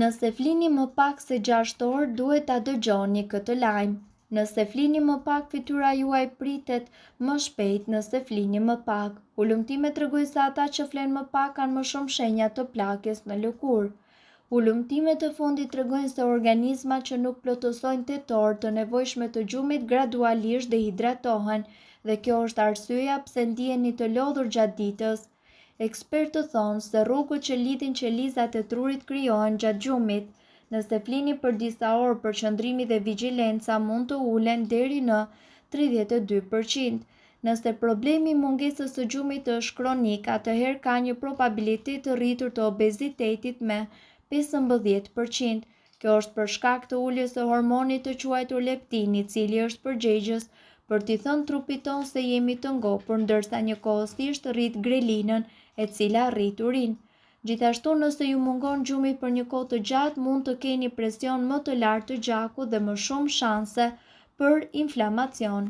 Nëse flini më pak se 6 orë, duhet ta dëgjoni këtë lajm. Nëse flini më pak, fytyra juaj pritet më shpejt nëse flini më pak. Ulëmtimet tregojnë se ata që flen më pak kanë më shumë shenja të plagës në lëkurë. Ulëmtimet e fundit tregojnë se organizmat që nuk plotësojnë tetor të nevojshme të gjumit gradualisht dehidratohen dhe kjo është arsyeja pse ndiheni të lodhur gjatë ditës. Ekspertët thonë se rrugët që lidhin qelizat e trurit krijohen gjatë gjumit. Nëse flini për disa orë, përqendrimi dhe vigjilenca mund të ulen deri në 32%. Nëse problemi i mungesës së gjumit është kronik, atëherë ka një probabilitet të rritur të obezitetit me 15%. Kjo është për shkak të uljes së hormonit të quajtur leptin, i cili është përgjegjës për t'i thënë trupit tonë se jemi të ngopur, ndërsa njëkohësisht rrit grelinën, e cila rrit urinë. Gjithashtu, nëse ju mungon gjumi për një kohë të gjatë, mund të keni presion më të lartë të gjakut dhe më shumë shanse për inflamacion.